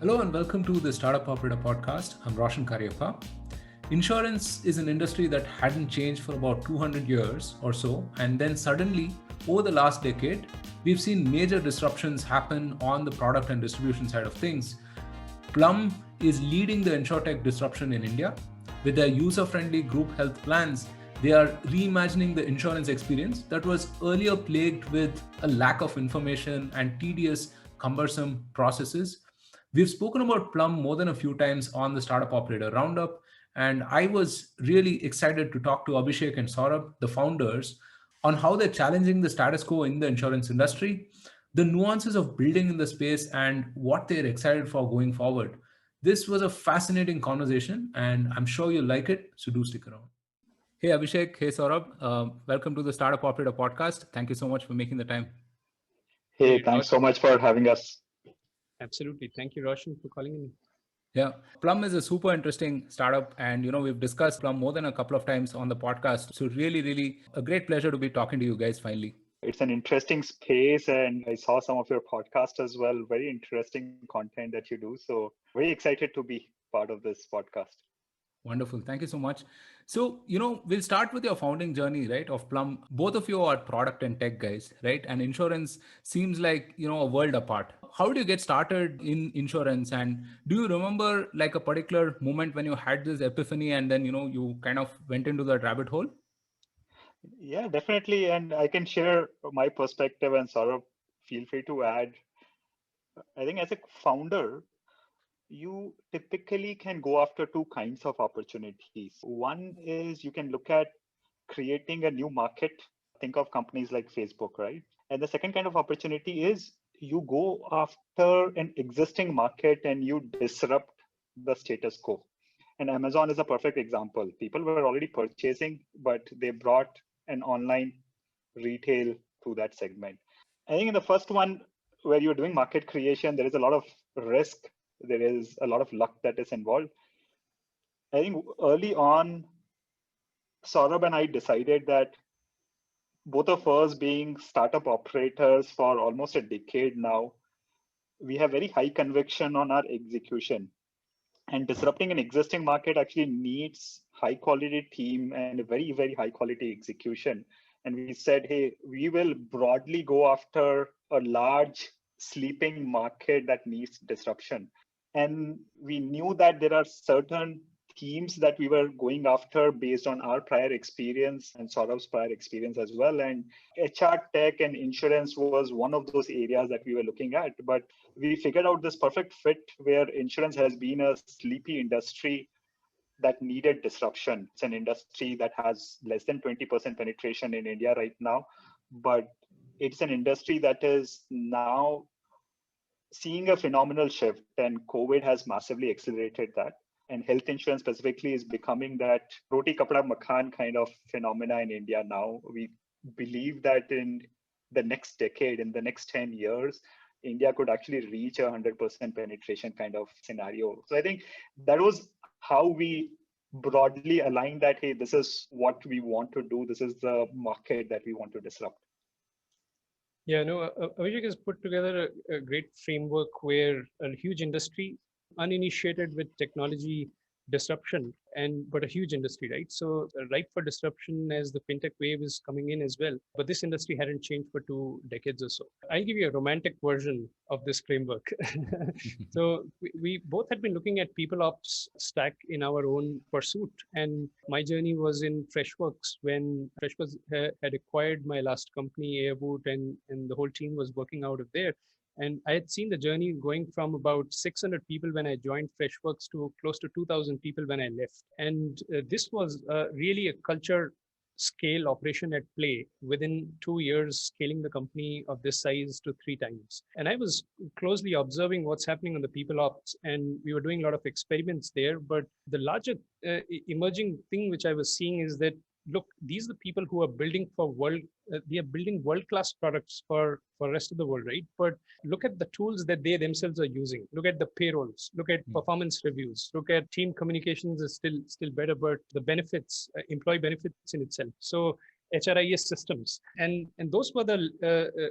Hello and welcome to the Startup Operator podcast. I'm Roshan Cariappa. Insurance is an industry that hadn't changed for about 200 years or so, and then suddenly, over the last decade, we've seen major disruptions happen on the product and distribution side of things. Plum is leading the insurtech disruption in India. With their user-friendly group health plans, they are reimagining the insurance experience that was earlier plagued with a lack of information and tedious, cumbersome processes. We've spoken about Plum more than a few times on the Startup Operator Roundup, and I was really excited to talk to Abhishek and Saurabh, the founders, on how they're challenging the status quo in the insurance industry, the nuances of building in the space, and what they're excited for going forward. This was a fascinating conversation, and I'm sure you'll like it, so do stick around. Hey Abhishek, hey Saurabh, welcome to the Startup Operator podcast. Thank you so much for making the time. Hey, Hey, thanks so Roshan. much for having us. Absolutely. Thank you, Roshan, for calling in. Yeah, Plum is a super interesting startup, and we've discussed Plum more than a couple of times on the podcast. So really a great pleasure to be talking to you guys finally. It's an interesting space, and I saw some of your podcast as well. Very interesting content that you do. So, very excited to be part of this podcast. Wonderful. Thank you so much. So, we'll start with your founding journey, right, of Plum. Both of you are product and tech guys, right? And insurance seems like, a world apart. How did you get started in insurance? And do you remember like a particular moment when you had this epiphany and then, you kind of went into that rabbit hole? Yeah, definitely. And I can share my perspective, and Saurabh, feel free to add. I think as a founder, you typically can go after two kinds of opportunities. One is you can look at creating a new market. Think of companies like Facebook, right? And the second kind of opportunity is you go after an existing market and you disrupt the status quo. And Amazon is a perfect example. People were already purchasing, but they brought an online retail to that segment. I think in the first one, where you're doing market creation, there is a lot of risk, there is a lot of luck that is involved. I think early on, Saurabh and I decided that both of us being startup operators for almost a decade now, we have very high conviction on our execution. And disrupting an existing market actually needs high quality team and a very high quality execution. And we said, hey, we will broadly go after a large sleeping market that needs disruption. And we knew that there are certain themes that we were going after based on our prior experience and Saurabh's prior experience as well. And HR tech and insurance was one of those areas that we were looking at. But we figured out this perfect fit where insurance has been a sleepy industry that needed disruption. It's an industry that has less than 20% penetration in India right now, but it's an industry that is now seeing a phenomenal shift, and COVID has massively accelerated that. And health insurance specifically is becoming that roti kapda makhan kind of phenomena in India now. We believe that in the next decade, in the next 10 years, India could actually reach 100% penetration kind of scenario. So I think that was how we broadly aligned that, hey, this is what we want to do. This is the market that we want to disrupt. Yeah, no, Abhishek has put together a great framework where a huge industry, uninitiated with technology disruption, but a huge industry, right? So ripe for disruption as the fintech wave is coming in as well. But this industry hadn't changed for 2 decades or so. I'll give you a romantic version of this framework. So we both had been looking at people ops stack in our own pursuit. And my journey was in Freshworks when Freshworks had acquired my last company, Airboot, and the whole team was working out of there. And I had seen the journey going from about 600 people when I joined Freshworks to close to 2,000 people when I left. And this was really a culture scale operation at play within 2 years, scaling the company of this size to 3 times. And I was closely observing what's happening on the people ops, and we were doing a lot of experiments there. But the larger emerging thing which I was seeing is that, look, these are the people who are building they are building world-class products for rest of the world, right? But look at the tools that they themselves are using. Look at the payrolls, look at performance reviews, look at team communications is still better, but the benefits, employee benefits in itself. So HRIS systems. And those were the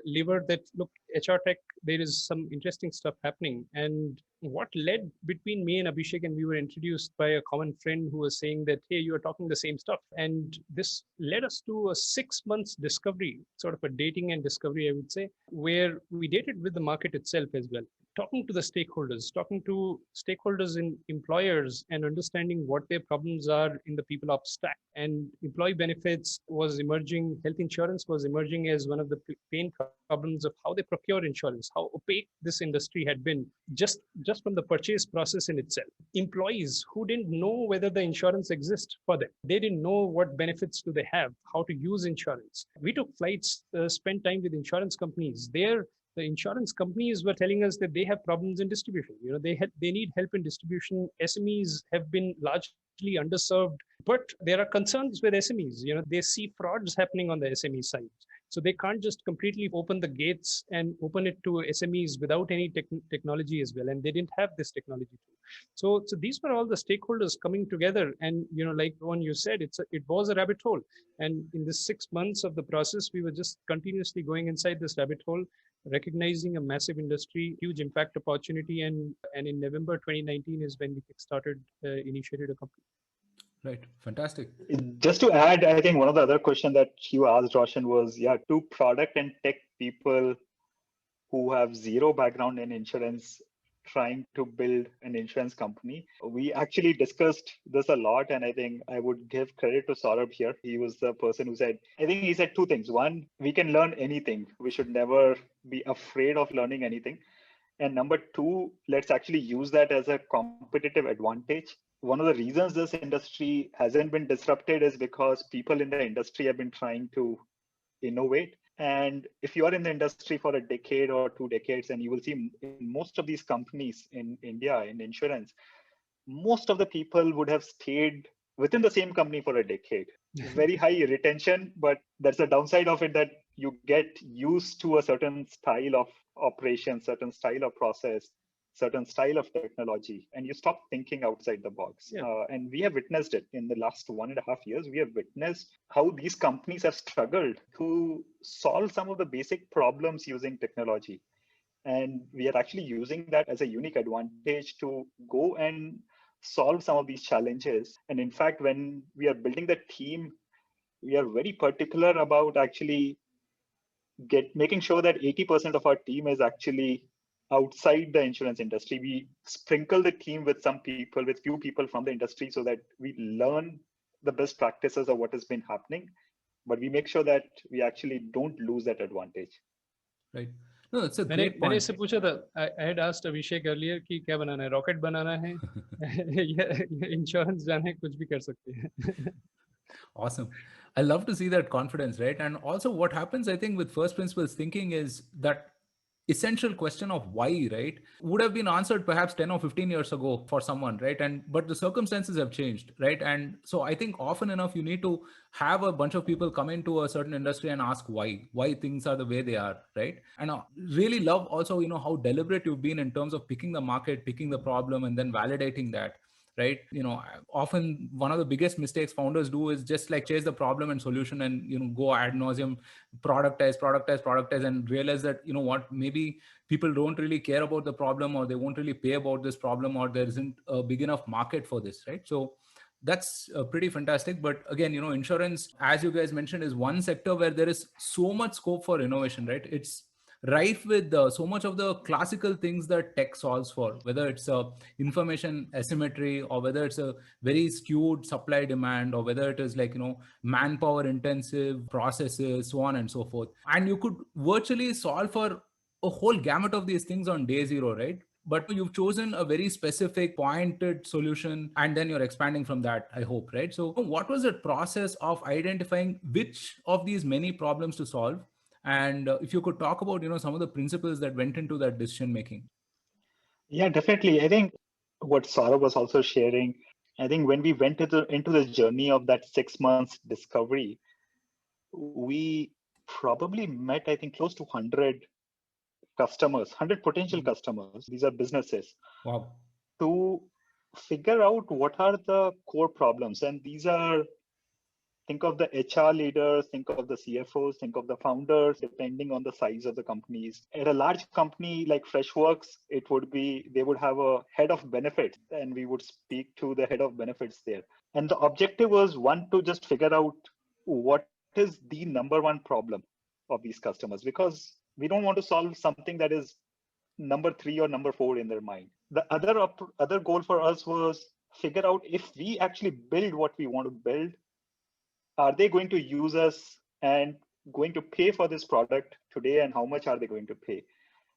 lever that, look, HR tech, there is some interesting stuff happening. And what led between me and Abhishek, and we were introduced by a common friend who was saying that, hey, you are talking the same stuff. And this led us to a 6 months discovery, sort of a dating and discovery, I would say, where we dated with the market itself as well. Talking to the stakeholders, talking to stakeholders in employers and understanding what their problems are in the people ops stack. And employee benefits was emerging, health insurance was emerging as one of the pain problems of how they procure insurance, how opaque this industry had been just from the purchase process in itself. Employees who didn't know whether the insurance exists for them. They didn't know what benefits do they have, how to use insurance. We took flights, spent time with insurance companies. The insurance companies were telling us that they have problems in distribution. They need help in distribution. SMEs have been largely underserved, but there are concerns with SMEs. They see frauds happening on the SME side. So they can't just completely open the gates and open it to SMEs without any technology as well. And they didn't have this technology too. So these were all the stakeholders coming together. And, like Ron, you said, it was a rabbit hole. And in the 6 months of the process, we were just continuously going inside this rabbit hole, recognizing a massive industry, huge impact opportunity. And in November 2019 is when we kickstarted, initiated a company. Right. Fantastic. Just to add, I think one of the other questions that you asked, Roshan, was, two product and tech people who have zero background in insurance trying to build an insurance company. We actually discussed this a lot, and I think I would give credit to Saurabh here. He was the person who said, he said two things. One, we can learn anything. We should never be afraid of learning anything. And number two, let's actually use that as a competitive advantage. One of the reasons this industry hasn't been disrupted is because people in the industry have been trying to innovate. And if you are in the industry for a decade or 2 decades, and you will see in most of these companies in India, in insurance, most of the people would have stayed within the same company for a decade. Very high retention, but that's the downside of it, that you get used to a certain style of operation, certain style of process, certain style of technology, and you stop thinking outside the box. Yeah. And we have witnessed it in the last 1.5 years. We have witnessed how these companies have struggled to solve some of the basic problems using technology. And we are actually using that as a unique advantage to go and solve some of these challenges. And in fact, when we are building the team, we are very particular about actually making sure that 80% of our team is actually outside the insurance industry. We sprinkle the team with few people from the industry, so that we learn the best practices of what has been happening, but we make sure that we actually don't lose that advantage. Right. No, it's a great point. मैंने इससे पूछा था, I had asked Abhishek earlier कि क्या बनाना है, rocket बनाना है या insurance जाना है, कुछ भी कर सकते हैं. Awesome. I love to see that confidence, right? And also what happens, I think, with first principles thinking is that essential question of why, right, would have been answered perhaps 10 or 15 years ago for someone, right? But the circumstances have changed, right? And so I think often enough you need to have a bunch of people come into a certain industry and ask why things are the way they are, right? And I really love also, how deliberate you've been in terms of picking the market, picking the problem, and then validating that. Right. Often one of the biggest mistakes founders do is just like chase the problem and solution and, go ad nauseum, productize, and realize that, maybe people don't really care about the problem, or they won't really pay about this problem, or there isn't a big enough market for this. Right. So that's pretty fantastic. But again, insurance, as you guys mentioned, is one sector where there is so much scope for innovation, right? It's rife with so much of the classical things that tech solves for, whether it's information asymmetry, or whether it's a very skewed supply demand, or whether it is like, manpower intensive processes, so on and so forth. And you could virtually solve for a whole gamut of these things on day zero, right? But you've chosen a very specific pointed solution, and then you're expanding from that, I hope, right? So what was the process of identifying which of these many problems to solve? And if you could talk about, some of the principles that went into that decision making. Yeah, definitely. I think what Saurabh was also sharing, I think when we went into the journey of that 6 months discovery, we probably met, I think, close to 100 customers, 100 potential customers. These are businesses. Wow. To figure out what are the core problems. And these are think of the HR leaders, think of the CFOs, think of the founders, depending on the size of the companies. At a large company like Freshworks, they would have a head of benefits, and we would speak to the head of benefits there. And the objective was one, to just figure out what is the number one problem of these customers, because we don't want to solve something that is number 3 or number 4 in their mind. The other goal for us was figure out, if we actually build what we want to build, are they going to use us and going to pay for this product today, and how much are they going to pay?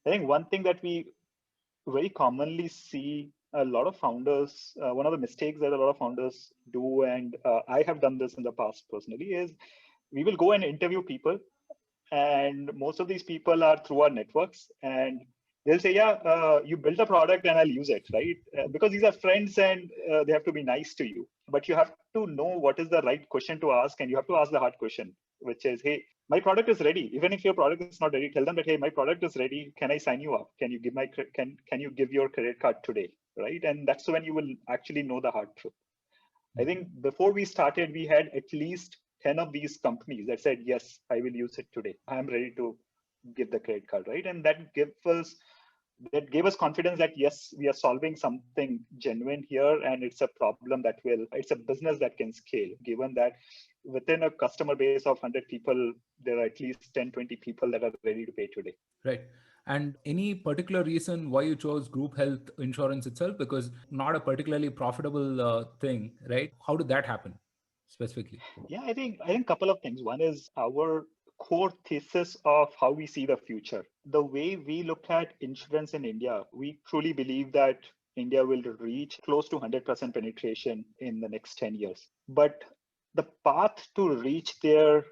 I think one thing that we very commonly see a lot of founders, one of the mistakes that a lot of founders do, and I have done this in the past personally, is we will go and interview people, and most of these people are through our networks, and they'll say, yeah, you build a product and I'll use it, right? Because these are friends, and they have to be nice to you. But you have to know what is the right question to ask, and you have to ask the hard question, which is, hey, my product is ready. Even if your product is not ready, tell them that, hey, my product is ready. Can I sign you up? Can you give your credit card today, right? And that's when you will actually know the hard truth. I think before we started, we had at least 10 of these companies that said, yes, I will use it today. I'm ready to give the credit card, right? And that gave us confidence that, yes, we are solving something genuine here, and it's a problem it's a business that can scale, given that within a customer base of 100 people, there are at least 10, 20 people that are ready to pay today. Right. And any particular reason why you chose group health insurance itself? Because not a particularly profitable thing, right? How did that happen specifically? Yeah, I think a couple of things. One is our core thesis of how we see the future. The way we look at insurance in India, we truly believe that India will reach close to 100% penetration in the next 10 years. But the path to reach there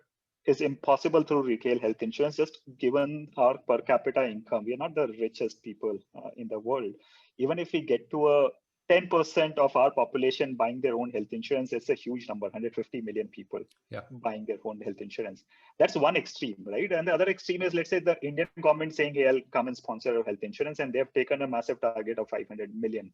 is impossible through retail health insurance, just given our per capita income. We are not the richest people in the world. Even if we get to a 10% of our population buying their own health insurance, it's a huge number, 150 million people buying their own health insurance. That's one extreme, right? And the other extreme is, let's say, the Indian government saying, hey, I'll come and sponsor health insurance, and they've taken a massive target of 500 million.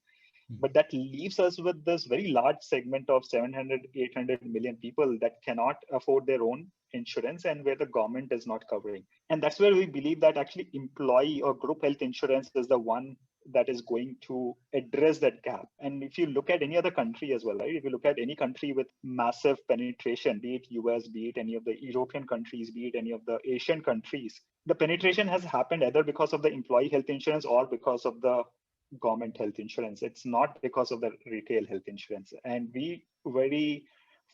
But that leaves us with this very large segment of 700, 800 million people that cannot afford their own insurance, and where the government is not covering. And that's where we believe that actually employee or group health insurance is the one that is going to address that gap. And if you look at any other country as well, right? If you look at any country with massive penetration, be it US, be it any of the European countries, be it any of the Asian countries, the penetration has happened either because of the employee health insurance or because of the government health insurance. It's not because of the retail health insurance. And we very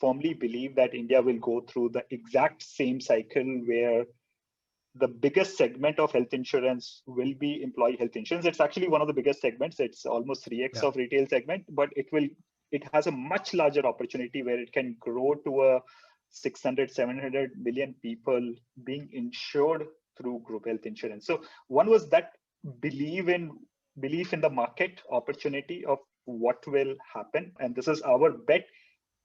firmly believe that India will go through the exact same cycle, where the biggest segment of health insurance will be employee health insurance. It's actually one of the biggest segments. It's almost 3x of retail segment, but it has a much larger opportunity where it can grow to a 600, 700 million people being insured through group health insurance. So one was that belief in the market opportunity of what will happen. And this is our bet.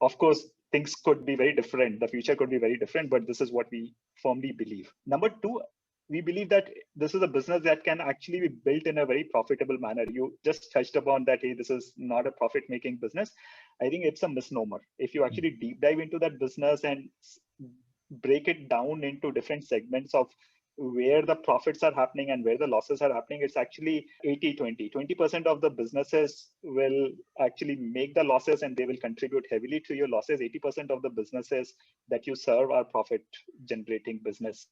Of course, things could be very different. The future could be very different, but this is what we firmly believe. Number two, we believe that this is a business that can actually be built in a very profitable manner. You just touched upon that, hey, this is not a profit-making business. I think it's a misnomer. If you actually deep dive into that business and break it down into different segments of where the profits are happening and where the losses are happening, it's actually 80-20. 20% of the businesses will actually make the losses and they will contribute heavily to your losses. 80% of the businesses that you serve are profit generating business.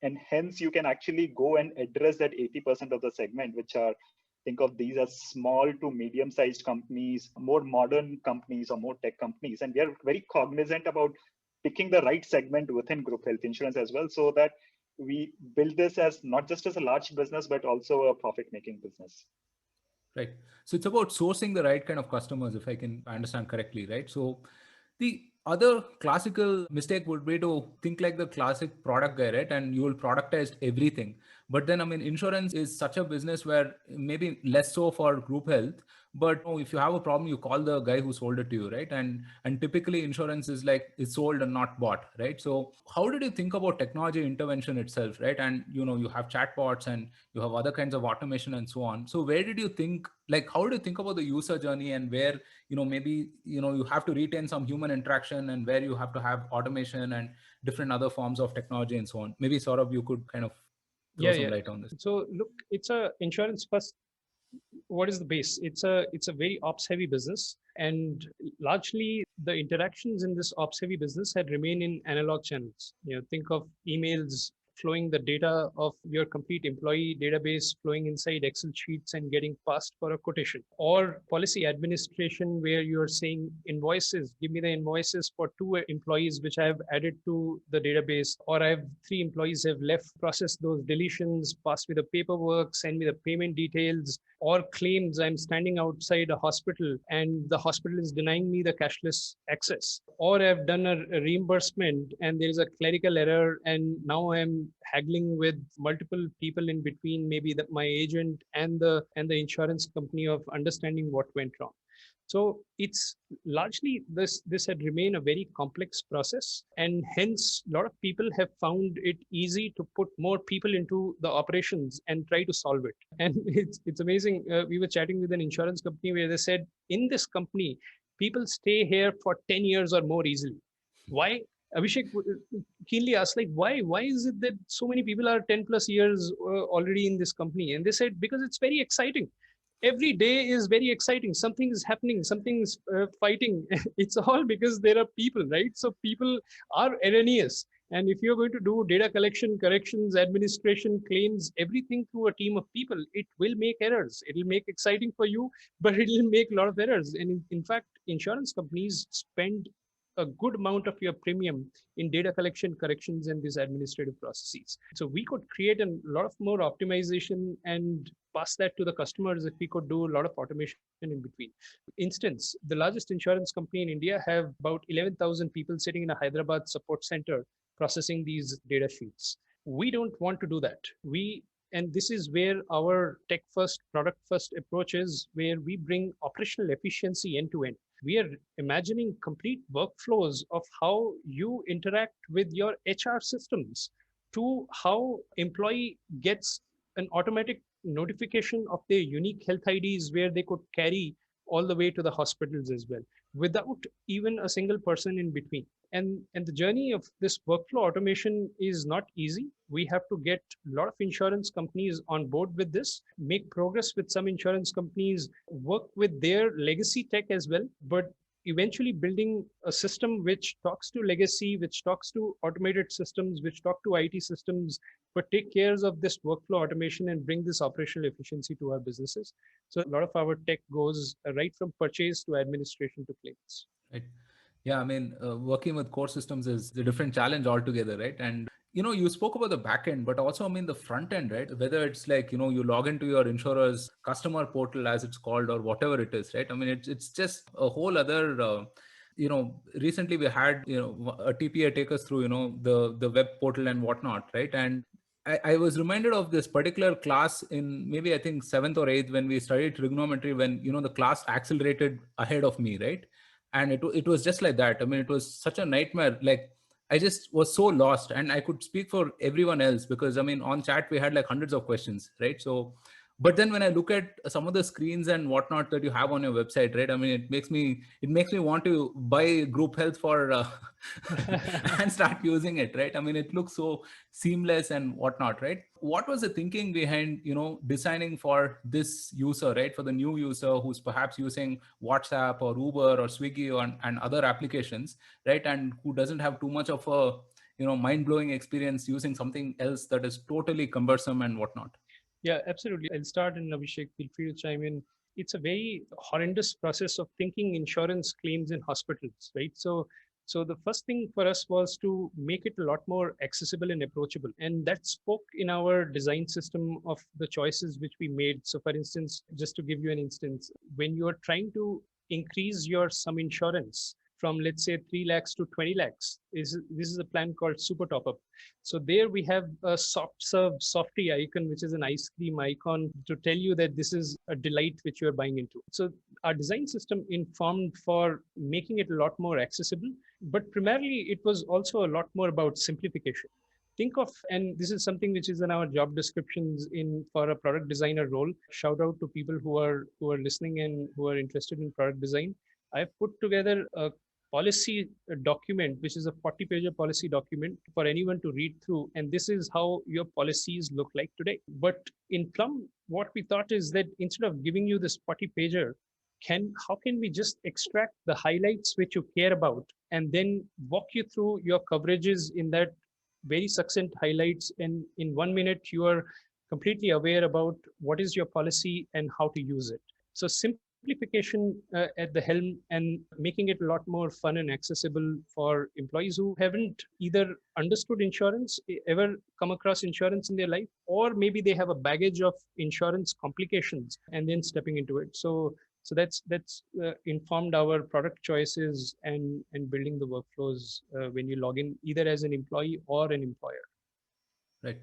And hence you can actually go and address that 80% of the segment, which are, think of these as small to medium-sized companies, more modern companies or more tech companies. And we are very cognizant about picking the right segment within group health insurance as well, so that we build this as not just as a large business, but also a profit-making business. Right. So it's about sourcing the right kind of customers, if I can understand correctly, right? So the other classical mistake would be to think like the classic product guy, right? And you will productize everything. But then, I mean, insurance is such a business where maybe less so for group health, but if you have a problem, you call the guy who sold it to you, right? And typically insurance is like it's sold and not bought, right? So how did you think about technology intervention itself, right? And you have chatbots and you have other kinds of automation and so on. So where did you think, like, how do you think about the user journey, and where maybe you have to retain some human interaction, and where you have to have automation and different other forms of technology and so on? Maybe Saurabh, you could kind of throw some Yeah. light on this. So look, it's a insurance first. What is the base? It's a very ops heavy business, and largely the interactions in this ops heavy business had remained in analog channels. Think of emails flowing, the data of your complete employee database flowing inside Excel sheets and getting passed for a quotation, or policy administration where you're saying invoices, give me the invoices for 2 employees which I have added to the database, or I have 3 employees have left, process those deletions, pass me the paperwork, send me the payment details, or claims. I'm standing outside a hospital and the hospital is denying me the cashless access, or I've done a reimbursement and there is a clerical error and now I'm haggling with multiple people in between, maybe my agent and the insurance company, of understanding what went wrong. So it's largely this had remained a very complex process, and hence a lot of people have found it easy to put more people into the operations and try to solve it. And it's amazing. We were chatting with an insurance company where they said, in this company, people stay here for 10 years or more easily. Why? Abhishek keenly asked, like, why is it that so many people are 10 plus years already in this company? And they said, because it's very exciting. Every day is very exciting. Something is happening, something's fighting. It's all because there are people, right? So people are erroneous. And if you're going to do data collection, corrections, administration, claims, everything through a team of people, it will make errors. It will make exciting for you, but it will make a lot of errors. And in fact, insurance companies spend a good amount of your premium in data collection, corrections, and these administrative processes. So we could create a lot of more optimization and pass that to the customers if we could do a lot of automation in between. Instance, the largest insurance company in India have about 11,000 people sitting in a Hyderabad support center processing these data sheets. We don't want to do that. And this is where our tech first, product first approach is, where we bring operational efficiency end to end. We are imagining complete workflows of how you interact with your HR systems, to how employee gets an automatic notification of their unique health IDs where they could carry all the way to the hospitals as well, without even a single person in between. And the journey of this workflow automation is not easy. We have to get a lot of insurance companies on board with this, make progress with some insurance companies, work with their legacy tech as well, but eventually building a system which talks to legacy, which talks to automated systems, which talk to IT systems, but take care of this workflow automation and bring this operational efficiency to our businesses. So a lot of our tech goes right from purchase to administration to claims. Right. Yeah, I mean, working with core systems is a different challenge altogether, right? And you spoke about the back end, but also, I mean, the front end, right? Whether it's like, you log into your insurer's customer portal, as it's called, or whatever it is, right? I mean, it's just a whole other, recently we had, a TPA take us through, the web portal and whatnot, right? And I was reminded of this particular class in maybe, I think, 7th or 8th, when we studied trigonometry, when, the class accelerated ahead of me, right? And it was just like that. I mean, it was such a nightmare. Like, I just was so lost, and I could speak for everyone else, because I mean, on chat we had like hundreds of questions, right? So, but then when I look at some of the screens and whatnot that you have on your website, right? I mean, it makes me want to buy group health for and start using it, right? I mean, it looks so seamless and whatnot, right? What was the thinking behind designing for this user, right? For the new user who's perhaps using WhatsApp or Uber or Swiggy and other applications, right? And who doesn't have too much of a mind-blowing experience using something else that is totally cumbersome and whatnot. Yeah, absolutely. I'll start, and Abhishek, feel free to chime in. It's a very horrendous process of thinking insurance claims in hospitals, right? So the first thing for us was to make it a lot more accessible and approachable. And that spoke in our design system of the choices which we made. So for instance, just to give you an instance, when you are trying to increase your sum insurance from, let's say, 3 lakhs to 20 lakhs. This is a plan called Super Top Up. So there we have a soft serve softy icon, which is an ice cream icon to tell you that this is a delight which you are buying into. So our design system informed for making it a lot more accessible, but primarily it was also a lot more about simplification. Think of, and this is something which is in our job descriptions in for a product designer role. Shout out to people who are listening and who are interested in product design. I've put together a policy document, which is a 40-page policy document for anyone to read through. And this is how your policies look like today. But in Plum, what we thought is that instead of giving you this 40-pager, how can we just extract the highlights which you care about and then walk you through your coverages in that very succinct highlights, and in 1 minute you are completely aware about what is your policy and how to use it. So simplification at the helm, and making it a lot more fun and accessible for employees who haven't either understood insurance, ever come across insurance in their life, or maybe they have a baggage of insurance complications and then stepping into it. So that's informed our product choices and building the workflows when you log in, either as an employee or an employer. Right.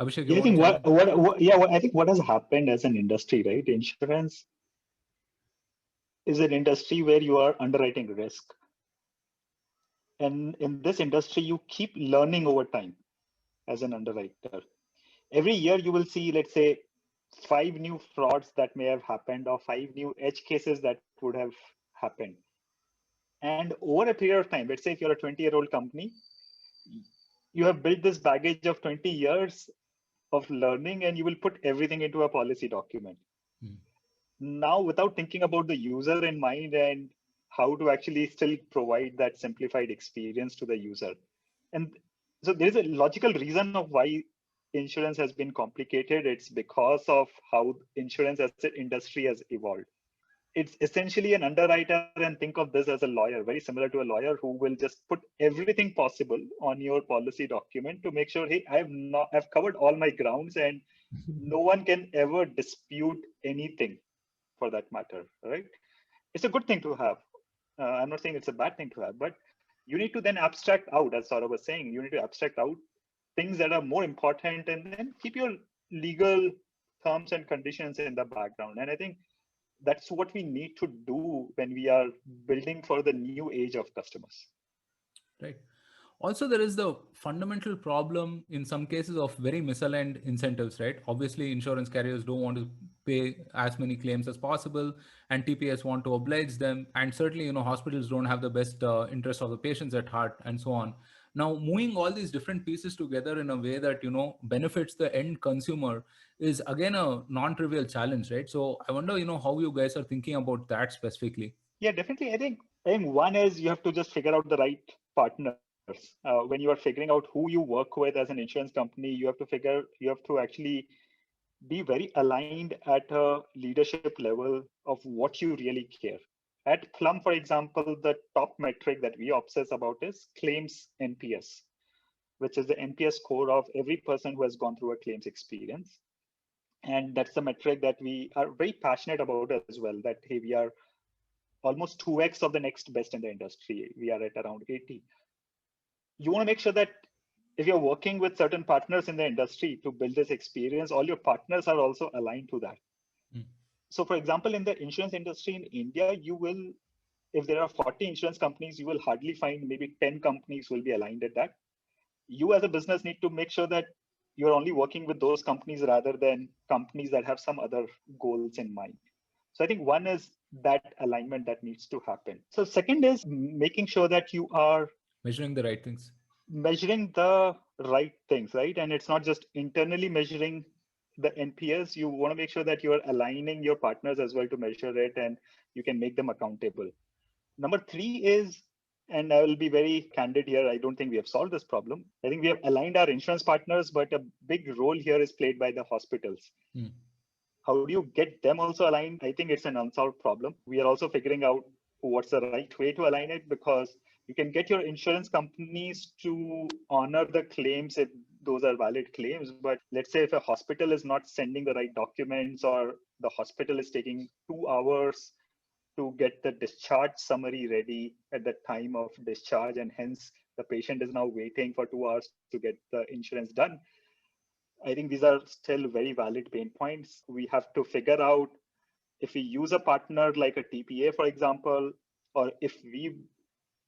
Abhishek, you Yeah, I want think to I think what has happened as an industry, right? Insurance is an industry where you are underwriting risk. And in this industry, you keep learning over time as an underwriter. Every year you will see, let's say, 5 new frauds that may have happened, or 5 new edge cases that would have happened. And over a period of time, let's say if you're a 20-year-old company, you have built this baggage of 20 years of learning, and you will put everything into a policy document. Now, without thinking about the user in mind and how to actually still provide that simplified experience to the user. And so there's a logical reason of why insurance has been complicated. It's because of how insurance as an industry has evolved. It's essentially an underwriter, and think of this as a lawyer, very similar to a lawyer who will just put everything possible on your policy document to make sure, hey, I've covered all my grounds and no one can ever dispute anything for that matter, right? It's a good thing to have. I'm not saying it's a bad thing to have, but you need to then abstract out, as Saurabh was saying, you need to abstract out things that are more important and then keep your legal terms and conditions in the background. And I think that's what we need to do when we are building for the new age of customers. Right. Also, there is the fundamental problem in some cases of very misaligned incentives, right? Obviously, insurance carriers don't want to pay as many claims as possible, and TPS want to oblige them. And certainly, hospitals don't have the best interest of the patients at heart, and so on. Now, moving all these different pieces together in a way that, benefits the end consumer is again a non-trivial challenge, right? So I wonder, how you guys are thinking about that specifically. Yeah, definitely. I think one is you have to just figure out the right partners. When you are figuring out who you work with as an insurance company, you have to actually be very aligned at a leadership level of what you really care. At Plum, for example, the top metric that we obsess about is claims NPS, which is the NPS score of every person who has gone through a claims experience. And that's the metric that we are very passionate about as well, that, hey, we are almost 2x of the next best in the industry. We are at around 80. You want to make sure that if you're working with certain partners in the industry to build this experience, all your partners are also aligned to that. So for example, in the insurance industry in India, if there are 40 insurance companies, you will hardly find maybe 10 companies will be aligned at that. You as a business need to make sure that you're only working with those companies rather than companies that have some other goals in mind. So I think one is that alignment that needs to happen. So second is making sure that you are measuring the right things. Right? And it's not just internally measuring the NPS. You want to make sure that you are aligning your partners as well to measure it, and you can make them accountable. Number 3 is, and I will be very candid here, I don't think we have solved this problem. I think we have aligned our insurance partners, but a big role here is played by the hospitals. How do you get them also aligned? I think it's an unsolved problem. We are also figuring out what's the right way to align it, because you can get your insurance companies to honor the claims if those are valid claims. But let's say if a hospital is not sending the right documents, or the hospital is taking 2 hours to get the discharge summary ready at the time of discharge, and hence the patient is now waiting for 2 hours to get the insurance done. I think these are still very valid pain points. We have to figure out if we use a partner like a TPA, for example, or if we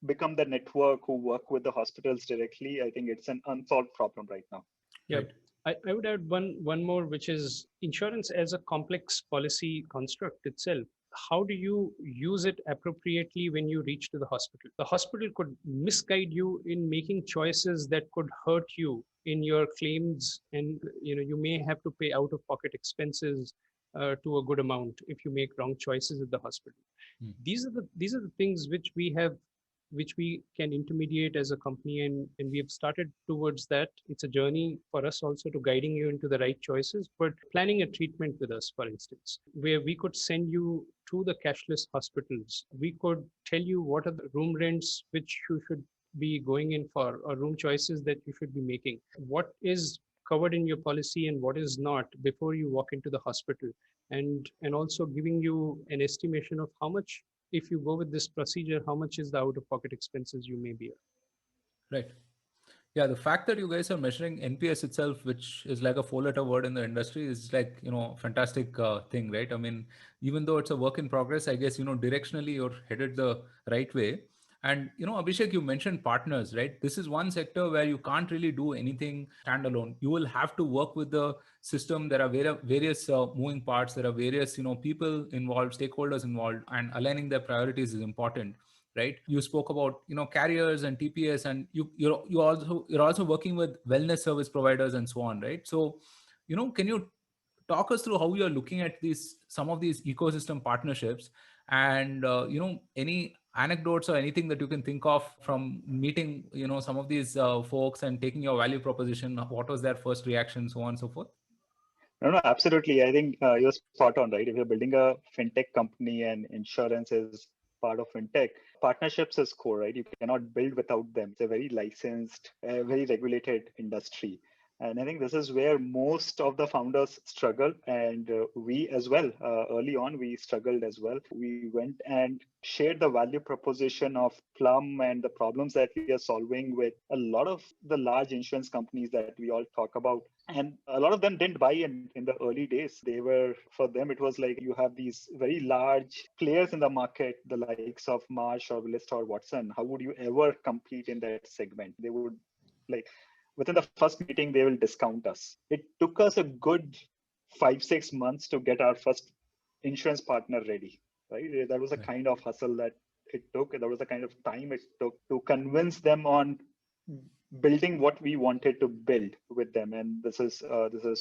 become the network who work with the hospitals directly. I think it's an unsolved problem right now. Yeah. Right. I would add one more, which is insurance as a complex policy construct itself. How do you use it appropriately when you reach to the hospital? The hospital could misguide you in making choices that could hurt you in your claims, and you may have to pay out of pocket expenses to a good amount if you make wrong choices at the hospital. Hmm. These are the things which we can intermediate as a company, and we have started towards that. It's a journey for us also to guiding you into the right choices, but planning a treatment with us, for instance, where we could send you to the cashless hospitals. We could tell you what are the room rents which you should be going in for, or room choices that you should be making, what is covered in your policy and what is not before you walk into the hospital, and also giving you an estimation of how much, if you go with this procedure, how much is the out of pocket expenses you may bear. Right. Yeah, the fact that you guys are measuring NPS itself, which is like a four-letter word in the industry, is like, fantastic thing, right? I mean, even though it's a work in progress, I guess, directionally you're headed the right way. And, Abhishek, you mentioned partners, right? This is one sector where you can't really do anything standalone. You will have to work with the system. There are various moving parts. There are various, people involved, stakeholders involved, and aligning their priorities is important, right? You spoke about carriers and TPS, and you're also working with wellness service providers and so on, right? So can you talk us through how you're looking at some of these ecosystem partnerships, and any anecdotes or anything that you can think of from meeting some of these folks and taking your value proposition? What was their first reaction, so on and so forth? No, absolutely. I think you're spot on, right? If you're building a fintech company and insurance is part of fintech, partnerships is core, right? You cannot build without them. It's a very licensed, very regulated industry. And I think this is where most of the founders struggle. And we as well, early on, we struggled as well. We went and shared the value proposition of Plum and the problems that we are solving with a lot of the large insurance companies that we all talk about. And a lot of them didn't buy in the early days. For them, it was like you have these very large players in the market, the likes of Marsh or Willis or Watson. How would you ever compete in that segment? They would like, within the first meeting, they will discount us. It took us a good 5-6 months to get our first insurance partner ready, right? That was a kind of hustle that it took. That was the kind of time it took to convince them on building what we wanted to build with them. And this is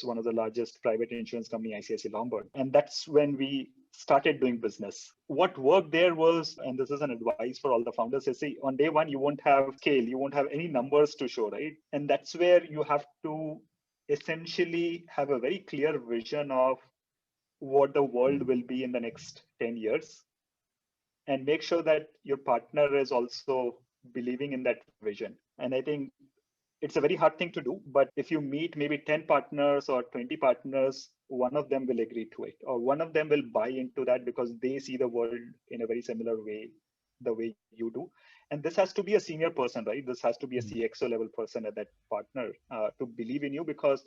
one of the largest private insurance company, ICICI Lombard. And that's when we started doing business. What worked there was, and this is an advice for all the founders, is see, on day one, you won't have scale, you won't have any numbers to show, right? And that's where you have to essentially have a very clear vision of what the world will be in the next 10 years, and make sure that your partner is also believing in that vision. And I think it's a very hard thing to do, but if you meet maybe 10 partners or 20 partners, one of them will agree to it, or one of them will buy into that because they see the world in a very similar way, the way you do. And this has to be a senior person, right? This has to be a CXO level person at that partner to believe in you, because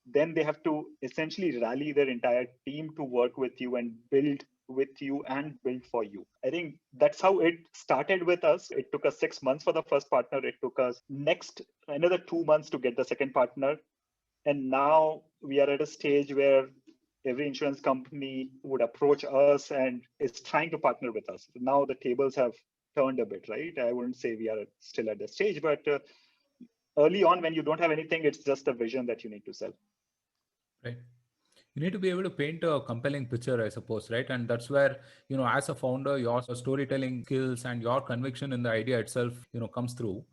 then they have to essentially rally their entire team to work with you and build with you and build for you. I think that's how it started with us. It took us 6 months for the first partner. It took us next another 2 months to get the second partner. And now we are at a stage where every insurance company would approach us and is trying to partner with us. Now the tables have turned a bit, right? I wouldn't say we are still at the stage, but early on, when you don't have anything, it's just a vision that you need to sell. Right. You need to be able to paint a compelling picture, I suppose, right? And that's where, as a founder, your storytelling skills and your conviction in the idea itself, comes through.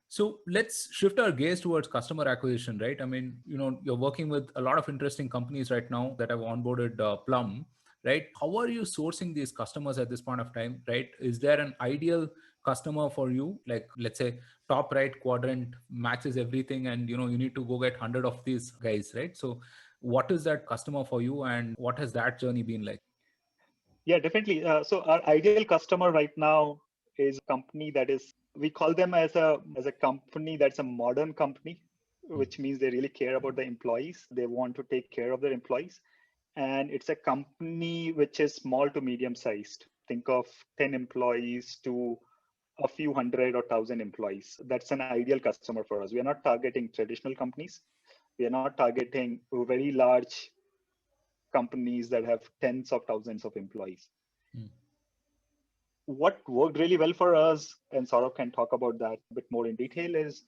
So let's shift our gaze towards customer acquisition, right? I mean, you're working with a lot of interesting companies right now that have onboarded Plum, right? How are you sourcing these customers at this point of time, right? Is there an ideal customer for you? Like, let's say top right quadrant matches everything, and you need to go get 100 of these guys, right? So what is that customer for you, and what has that journey been like? Yeah, definitely. So our ideal customer right now is a company that is, we call them as a company that's a modern company, which means they really care about the employees. They want to take care of their employees. And it's a company which is small to medium sized. Think of 10 employees to a few hundred or thousand employees. That's an ideal customer for us. We are not targeting traditional companies. We are not targeting very large companies that have tens of thousands of employees. Mm. What worked really well for us, and Saurabh can talk about that a bit more in detail, is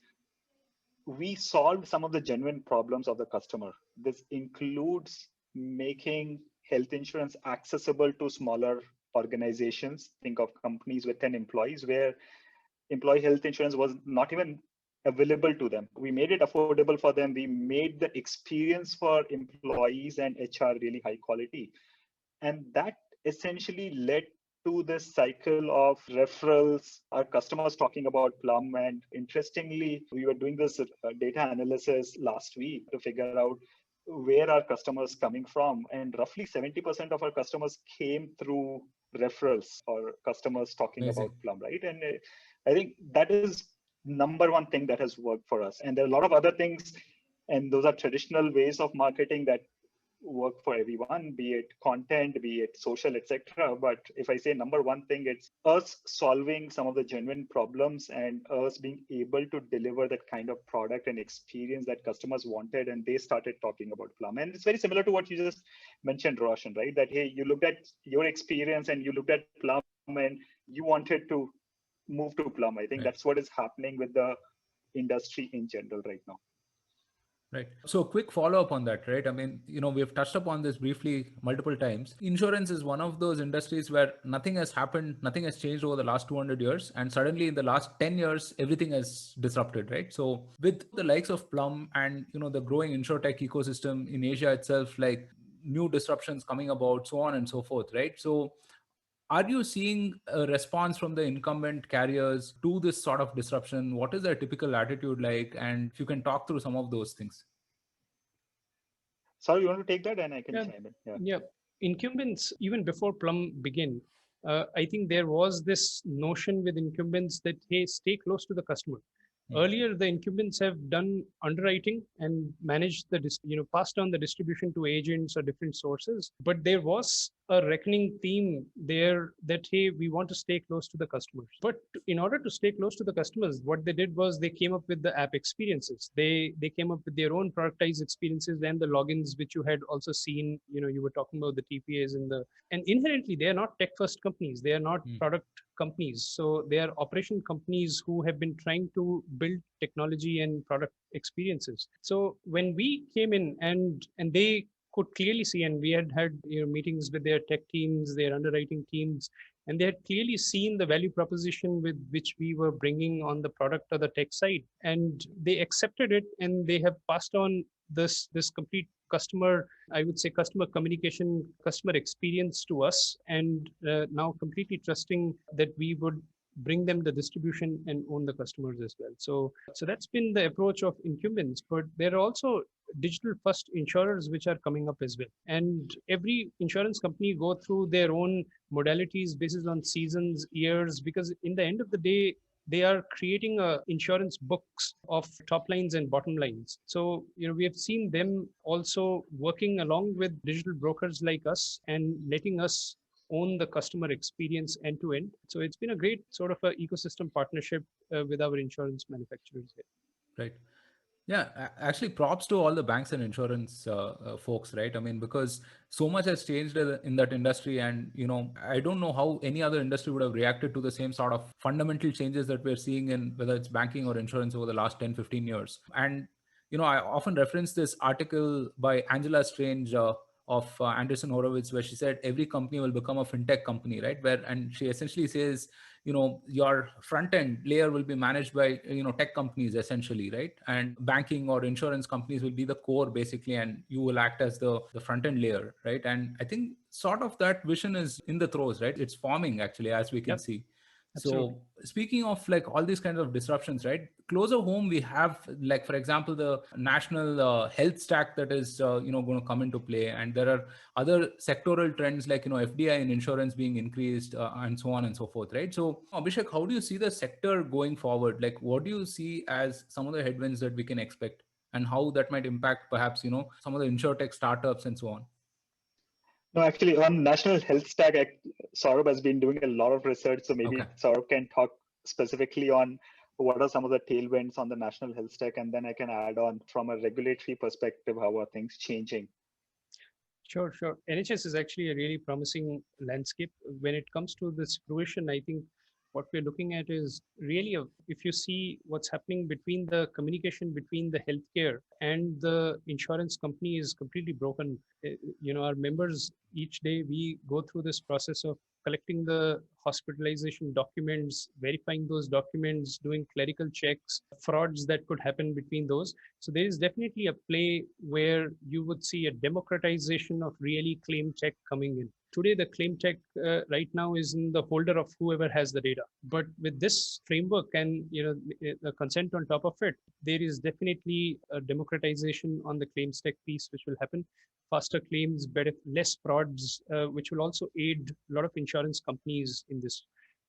we solved some of the genuine problems of the customer. This includes making health insurance accessible to smaller organizations. Think of companies with 10 employees where employee health insurance was not even available to them. We made it affordable for them. We made the experience for employees and HR really high quality. And that essentially led to this cycle of referrals, our customers talking about Plum. And interestingly, we were doing this data analysis last week to figure out where our customers coming from. And roughly 70% of our customers came through referrals or customers talking Amazing. about Plum, right? And I think that is number one thing that has worked for us. And there are a lot of other things, and those are traditional ways of marketing that work for everyone, be it content, be it social, etc. But if I say number one thing, it's us solving some of the genuine problems and us being able to deliver that kind of product and experience that customers wanted, and they started talking about Plum. And it's very similar to what you just mentioned, Roshan, right? That hey, you looked at your experience and you looked at Plum and you wanted to move to Plum. I think Right. that's what is happening with the industry in general right now. Right. So quick follow up on that, right? I mean, we've touched upon this briefly multiple times. Insurance is one of those industries where nothing has happened, nothing has changed over the last 200 years. And suddenly in the last 10 years, everything has disrupted, right? So with the likes of Plum and, the growing insurtech ecosystem in Asia itself, like new disruptions coming about, so on and so forth, right? So are you seeing a response from the incumbent carriers to this sort of disruption? What is their typical attitude like? And if you can talk through some of those things. Sorry, you want to take that and I can Yeah, chime in? Yeah. yeah. Incumbents, even before Plum began, I think there was this notion with incumbents that, hey, stay close to the customer. Earlier, the incumbents have done underwriting and managed passed on the distribution to agents or different sources. But there was a reckoning theme there that, hey, we want to stay close to the customers. But in order to stay close to the customers, what they did was they came up with the app experiences. They came up with their own productized experiences and the logins, which you had also seen. You were talking about the TPAs and inherently they are not tech first companies. They are not product companies. So they are operation companies who have been trying to build technology and product experiences. So when we came in and they could clearly see, and we had meetings with their tech teams, their underwriting teams, and they had clearly seen the value proposition with which we were bringing on the product or the tech side, and they accepted it, and they have passed on this complete customer, I would say, customer communication, customer experience to us, and now completely trusting that we would bring them the distribution and own the customers as well. So that's been the approach of incumbents. But there are also digital first insurers which are coming up as well, and every insurance company go through their own modalities basis on seasons, years, because in the end of the day they are creating insurance books of top lines and bottom lines. So we have seen them also working along with digital brokers like us and letting us own the customer experience end to end. So it's been a great sort of a ecosystem partnership with our insurance manufacturers here. Right. Yeah, actually, props to all the banks and insurance folks, right? I mean, because so much has changed in that industry, and I don't know how any other industry would have reacted to the same sort of fundamental changes that we're seeing in whether it's banking or insurance over the last 10, 15 years. And I often reference this article by Angela Strange of Anderson Horowitz, where she said every company will become a fintech company, right? And she essentially says, your front end layer will be managed by tech companies essentially, right? And banking or insurance companies will be the core basically, and you will act as the front end layer, right? And I think sort of that vision is in the throes, right? It's forming actually, as we can see. Absolutely. So speaking of like all these kinds of disruptions, right? Closer home, we have like, for example, the national health stack that is, going to come into play. And there are other sectoral trends like, FDI and insurance being increased and so on and so forth, right? So Abhishek, how do you see the sector going forward? Like, what do you see as some of the headwinds that we can expect and how that might impact perhaps, some of the insurtech startups and so on? No, actually, on national health stack, Saurabh has been doing a lot of research. So maybe Okay. Saurabh can talk specifically on what are some of the tailwinds on the national health stack, and then I can add on from a regulatory perspective, how are things changing? Sure, sure. NHS is actually a really promising landscape. When it comes to this fruition, I think what we're looking at is really, if you see what's happening between the communication between the healthcare and the insurance company is completely broken. Our members, each day we go through this process of collecting the hospitalization documents, verifying those documents, doing clerical checks, frauds that could happen between those. So there is definitely a play where you would see a democratization of really claim tech coming in. Today, the claim tech right now is in the holder of whoever has the data. But with this framework and the consent on top of it, there is definitely a democratization on the claims tech piece, which will happen. Faster claims, better, less frauds, which will also aid a lot of insurance companies in this.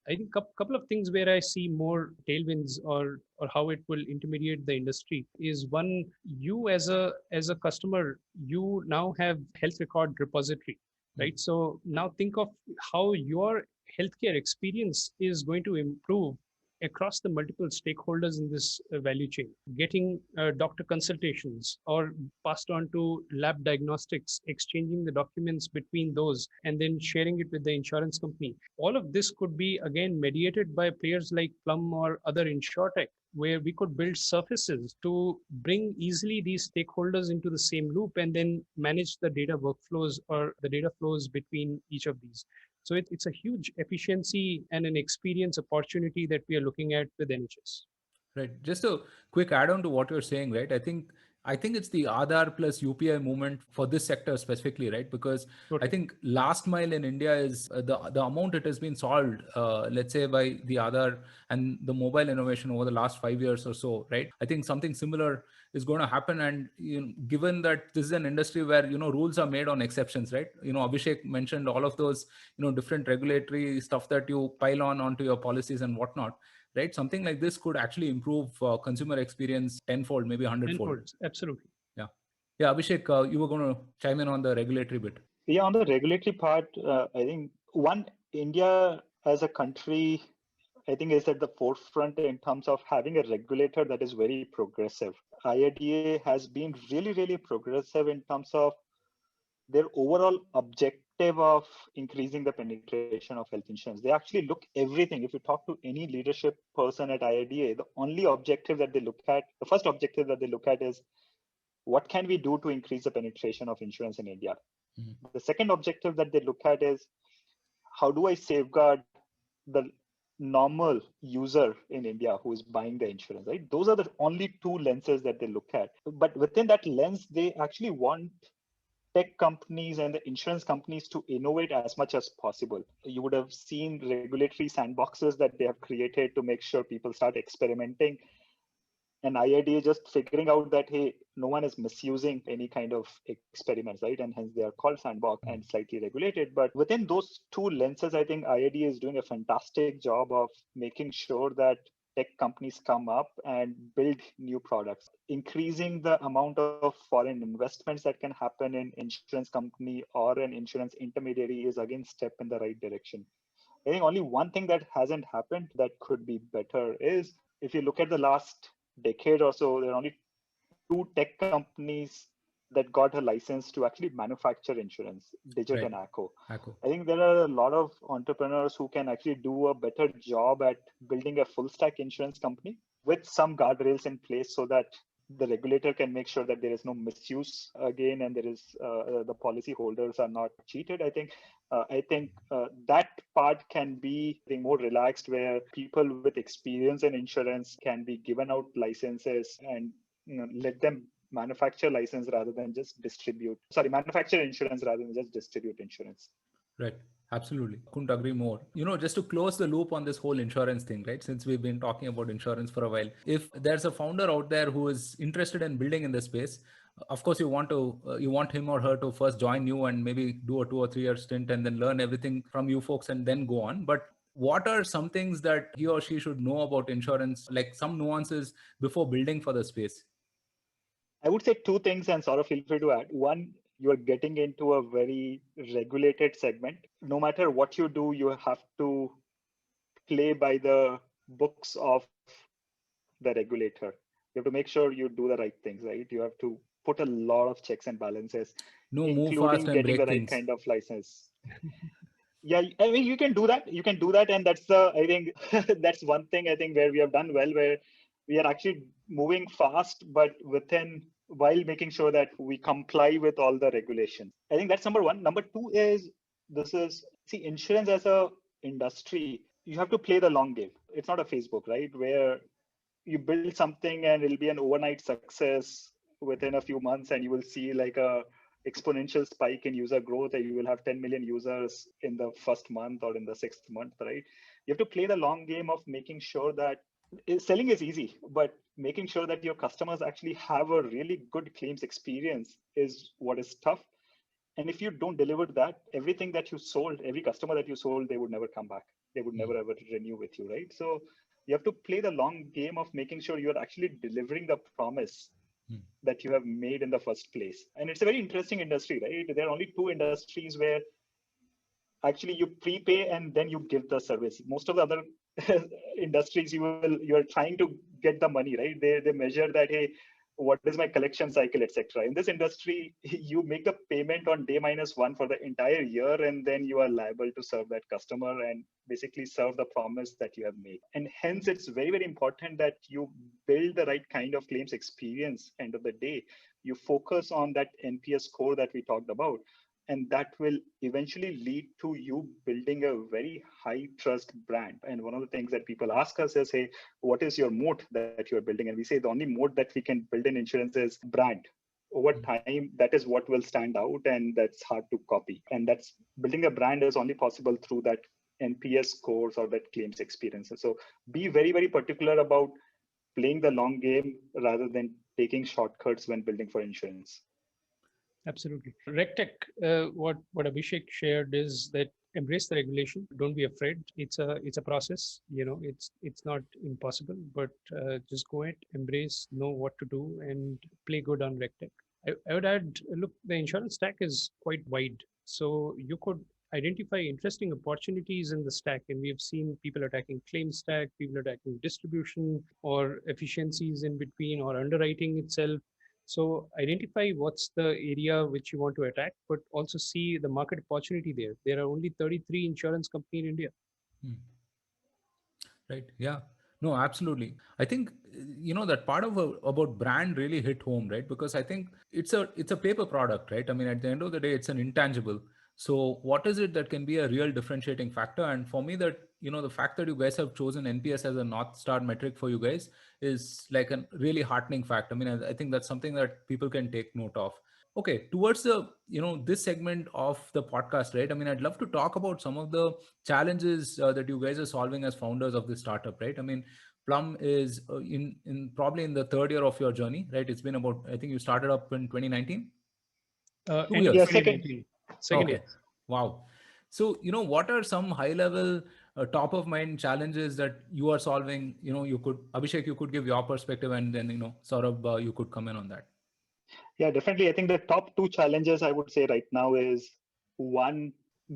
I think a couple of things where I see more tailwinds or how it will intermediate the industry is one, you as a customer, you now have health record repository, right? So now think of how your healthcare experience is going to improve across the multiple stakeholders in this value chain, getting doctor consultations or passed on to lab diagnostics, exchanging the documents between those, and then sharing it with the insurance company. All of this could be again mediated by players like Plum or other insurtech, where we could build surfaces to bring easily these stakeholders into the same loop and then manage the data workflows or the data flows between each of these. So it's a huge efficiency and an experience opportunity that we are looking at with NHS. Right. Just a quick add-on to what you're saying, right? I think it's the Aadhaar plus UPI movement for this sector specifically, right? Because I Totally. think last mile in India is the amount it has been solved, let's say by the Aadhaar and the mobile innovation over the last 5 years or so, right? I think something similar is going to happen, and given that this is an industry where rules are made on exceptions, right? Abhishek mentioned all of those different regulatory stuff that you pile on onto your policies and whatnot, right? Something like this could actually improve consumer experience tenfold, maybe 100-fold. Tenfold, absolutely. Yeah. Yeah, Abhishek, you were going to chime in on the regulatory bit. Yeah, on the regulatory part, I think India as a country, I think is at the forefront in terms of having a regulator that is very progressive. IRDA has been really, really progressive in terms of their overall objective of increasing the penetration of health insurance. They actually look everything. If you talk to any leadership person at IRDA, the only objective that they look at, the first objective that they look at is what can we do to increase the penetration of insurance in India? Mm-hmm. The second objective that they look at is how do I safeguard the normal user in India who is buying the insurance, right? Those are the only two lenses that they look at. But within that lens, they actually want tech companies and the insurance companies to innovate as much as possible. You would have seen regulatory sandboxes that they have created to make sure people start experimenting. And IIDA just figuring out that, hey, no one is misusing any kind of experiments, right? And hence they are called sandbox and slightly regulated. But within those two lenses, I think IIDA is doing a fantastic job of making sure that tech companies come up and build new products. Increasing the amount of foreign investments that can happen in insurance company or an insurance intermediary is again step in the right direction. I think only one thing that hasn't happened that could be better is if you look at the last decade or so, there are only two tech companies that got a license to actually manufacture insurance, Digit Right. and Acco. Acco. I think there are a lot of entrepreneurs who can actually do a better job at building a full stack insurance company with some guardrails in place so that the regulator can make sure that there is no misuse again and there is the policy holders are not cheated. I think that part can be more relaxed where people with experience in insurance can be given out licenses and let them manufacture license rather than just manufacture insurance rather than just distribute insurance. Right. Absolutely. Couldn't agree more. Just to close the loop on this whole insurance thing, right? Since we've been talking about insurance for a while, if there's a founder out there who is interested in building in this space, of course you want him or her to first join you and maybe do a 2 or 3 year stint and then learn everything from you folks and then go on. But what are some things that he or she should know about insurance, like some nuances before building for the space? I would say two things, and sort of feel free to add. One, you are getting into a very regulated segment. No matter what you do, you have to play by the books of the regulator. You have to make sure you do the right things, right? You have to put a lot of checks and balances, No, move fast including and getting the break right things. kind of license. Yeah, I mean, you can do that. You can do that. And that's I think, that's one thing I think where we have done well, where we are actually moving fast, but while making sure that we comply with all the regulations. I think that's number one. Number two is see, insurance as a industry, you have to play the long game. It's not a Facebook, right? Where you build something and it'll be an overnight success within a few months, and you will see like a exponential spike in user growth, and you will have 10 million users in the first month or in the sixth month, right? You have to play the long game of making sure that selling is easy, but making sure that your customers actually have a really good claims experience is what is tough. And if you don't deliver that, everything that you sold, every customer that you sold, they would never come back. They would never ever renew with you, right? So you have to play the long game of making sure you're actually delivering the promise that you have made in the first place. And it's a very interesting industry, right? There are only two industries where actually you prepay and then you give the service. Most of the other industries, you're trying to get the money, right? They measure that, hey, what is my collection cycle, etc. In this industry, you make the payment on day -1 for the entire year, and then you are liable to serve that customer and basically serve the promise that you have made. And hence, it's very, very important that you build the right kind of claims experience. End of the day, you focus on that NPS score that we talked about, and that will eventually lead to you building a very high trust brand. And one of the things that people ask us is, hey, what is your moat that you're building? And we say the only moat that we can build in insurance is brand. Over time, that is what will stand out, and that's hard to copy. And that's building a brand is only possible through that NPS scores or that claims experience. So be very, very particular about playing the long game rather than taking shortcuts when building for insurance. Absolutely. RegTech, what Abhishek shared is that embrace the regulation. Don't be afraid. It's a process. It's not impossible, but just go ahead, embrace, know what to do, and play good on RegTech. I would add, look, the insurance stack is quite wide, so you could identify interesting opportunities in the stack, and we've seen people attacking claim stack, people attacking distribution, or efficiencies in between, or underwriting itself. So identify what's the area which you want to attack, but also see the market opportunity there. There are only 33 insurance companies in India. Right. Yeah. No, absolutely. I think that part of about brand really hit home, right? Because I think it's a paper product, right? I mean, at the end of the day, it's an intangible. So what is it that can be a real differentiating factor? And for me, that the fact that you guys have chosen NPS as a North Star metric for you guys is like a really heartening fact. I mean, I think that's something that people can take note of. Okay, towards the this segment of the podcast, right? I mean, I'd love to talk about some of the challenges that you guys are solving as founders of this startup, right? I mean, Plum is in probably in the third year of your journey, right? It's been about, I think you started up in 2019. Two End of Yeah, years. second. 2019, second Okay. year. Wow. So what are some high level top of mind challenges that you are solving? You could, Abhishek, you could give your perspective, and then Saurabh, you could come in on that. Yeah, definitely. I think the top two challenges I would say right now is one,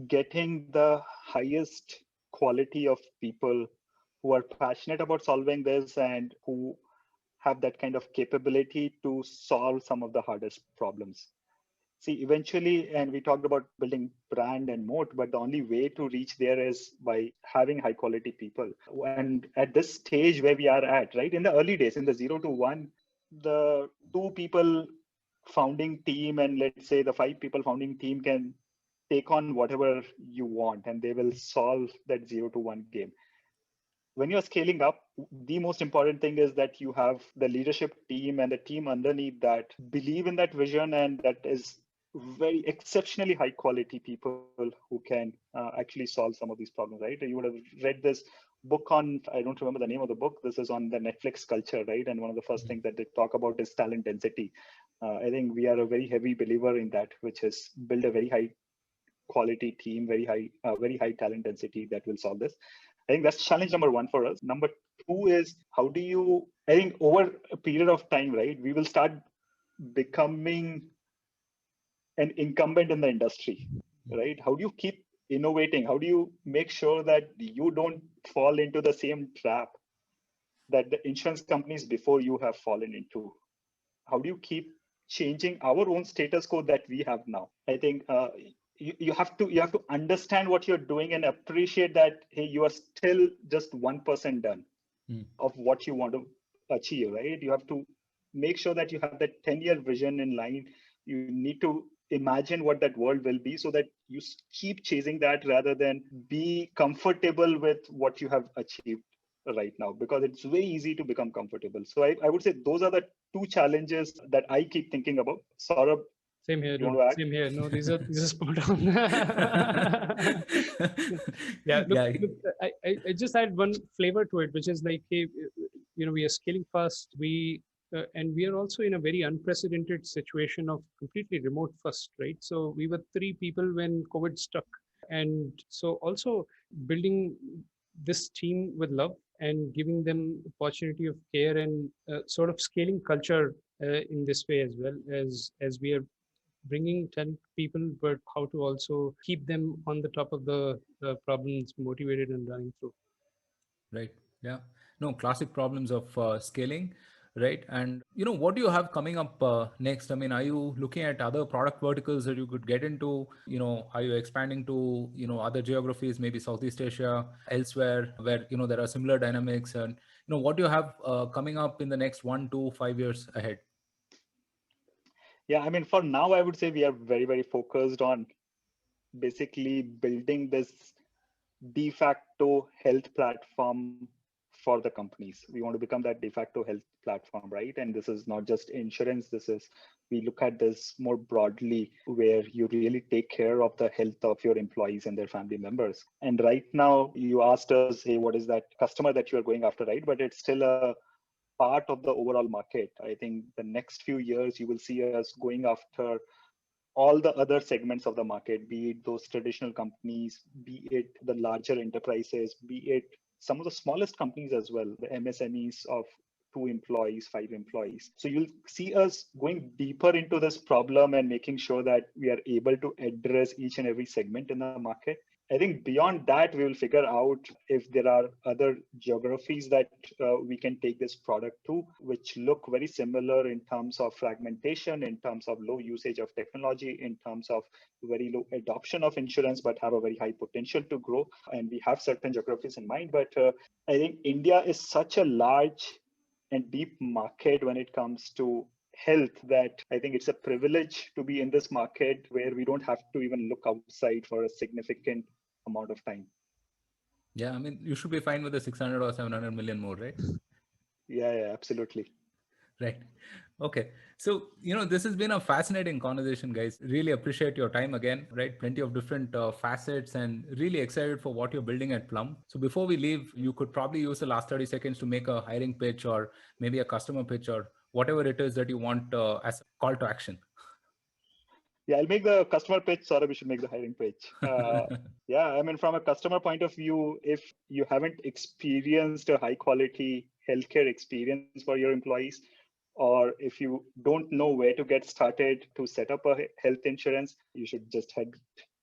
getting the highest quality of people who are passionate about solving this and who have that kind of capability to solve some of the hardest problems. See, eventually, and we talked about building brand and moat, but the only way to reach there is by having high quality people. And at this stage where we are at, right, in the early days, in the 0 to 1, the two people founding team and let's say the 5 people founding team can take on whatever you want, and they will solve that 0 to 1 game. When you're scaling up, the most important thing is that you have the leadership team and the team underneath that believe in that vision, and that is very exceptionally high quality people who can actually solve some of these problems, right? You would have read this book on, I don't remember the name of the book. This is on the Netflix culture, right? And one of the first things that they talk about is talent density. I think we are a very heavy believer in that, which is build a very high quality team, very high talent density that will solve this. I think that's challenge number one for us. Number two is how do you, I think over a period of time, right, we will start becoming an incumbent in the industry, right? How do you keep innovating? How do you make sure that you don't fall into the same trap that the insurance companies before you have fallen into? How do you keep changing our own status quo that we have now? I think you have to understand what you're doing and appreciate that, hey, you are still just 1% done of what you want to achieve, right? You have to make sure that you have that 10-year vision in line. You need to imagine what that world will be so that you keep chasing that rather than be comfortable with what you have achieved right now, because it's very easy to become comfortable. So I would say those are the two challenges that I keep thinking about. Saurabh, Same here, you dude. want to add? Same here. No, these are spot on. Yeah, look, Yeah. look I just add one flavor to it, which is like, hey, we are scaling fast. And we are also in a very unprecedented situation of completely remote first, right? So we were three people when COVID struck. And so also building this team with love and giving them opportunity of care and sort of scaling culture in this way, as well as we are bringing 10 people, but how to also keep them on the top of the problems, motivated and running through. Right. Yeah. No, classic problems of scaling. Right. And, what do you have coming up next? I mean, are you looking at other product verticals that you could get into? Are you expanding to, other geographies, maybe Southeast Asia, elsewhere, where, there are similar dynamics? And, what do you have coming up in the next 1 to 5 years ahead? Yeah, I mean, for now, I would say we are very, very focused on basically building this de facto health platform for the companies. We want to become that de facto health platform, right? And this is not just insurance. We look at this more broadly, where you really take care of the health of your employees and their family members. And right now, you asked us, hey, what is that customer that you are going after, right? But it's still a part of the overall market. I think the next few years, you will see us going after all the other segments of the market, be it those traditional companies, be it the larger enterprises, be it some of the smallest companies as well, the MSMEs of 2 employees, 5 employees. So you'll see us going deeper into this problem and making sure that we are able to address each and every segment in the market. I think beyond that, we will figure out if there are other geographies that we can take this product to, which look very similar in terms of fragmentation, in terms of low usage of technology, in terms of very low adoption of insurance, but have a very high potential to grow. And we have certain geographies in mind, but I think India is such a large and deep market when it comes to health that I think it's a privilege to be in this market where we don't have to even look outside for a significant amount of time. Yeah. I mean, you should be fine with the 600 or 700 million more, right? Yeah, absolutely. Right. Okay. So, this has been a fascinating conversation, guys. Really appreciate your time again, right? Plenty of different facets and really excited for what you're building at Plum. So before we leave, you could probably use the last 30 seconds to make a hiring pitch or maybe a customer pitch or whatever it is that you want as a call to action. Yeah, I'll make the customer pitch. Saurabh, we should make the hiring pitch. Yeah, I mean, from a customer point of view, if you haven't experienced a high quality healthcare experience for your employees, or if you don't know where to get started to set up a health insurance, you should just head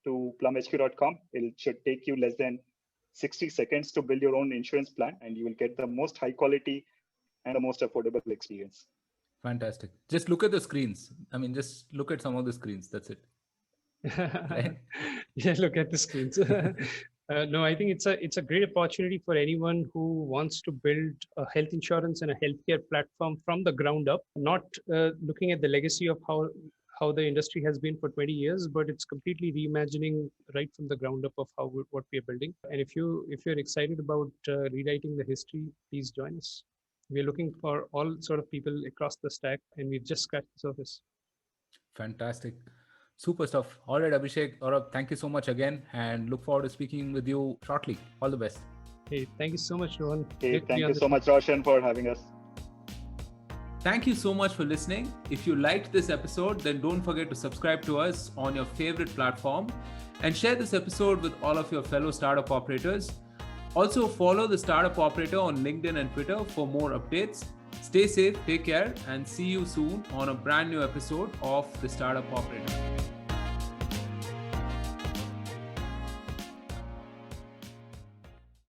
to plumhq.com. It should take you less than 60 seconds to build your own insurance plan, and you will get the most high quality and the most affordable experience. Fantastic. Just look at the screens. I mean, just look at some of the screens. That's it. Right? Yeah, look at the screens. No, I think it's a great opportunity for anyone who wants to build a health insurance and a healthcare platform from the ground up, not looking at the legacy of how the industry has been for 20 years, but it's completely reimagining right from the ground up of what we are building. And if you're excited about rewriting the history, please join us. We're looking for all sort of people across the stack, and we've just scratched the surface. Fantastic. Super stuff. All right, Abhishek, Saurabh, thank you so much again and look forward to speaking with you shortly. All the best. Hey, thank you so much, Rohan. Hey, Great to thank be on you the so show. much, Roshan, for having us. Thank you so much for listening. If you liked this episode, then don't forget to subscribe to us on your favorite platform and share this episode with all of your fellow startup operators. Also, follow the Startup Operator on LinkedIn and Twitter for more updates. Stay safe, take care, and see you soon on a brand new episode of the Startup Operator.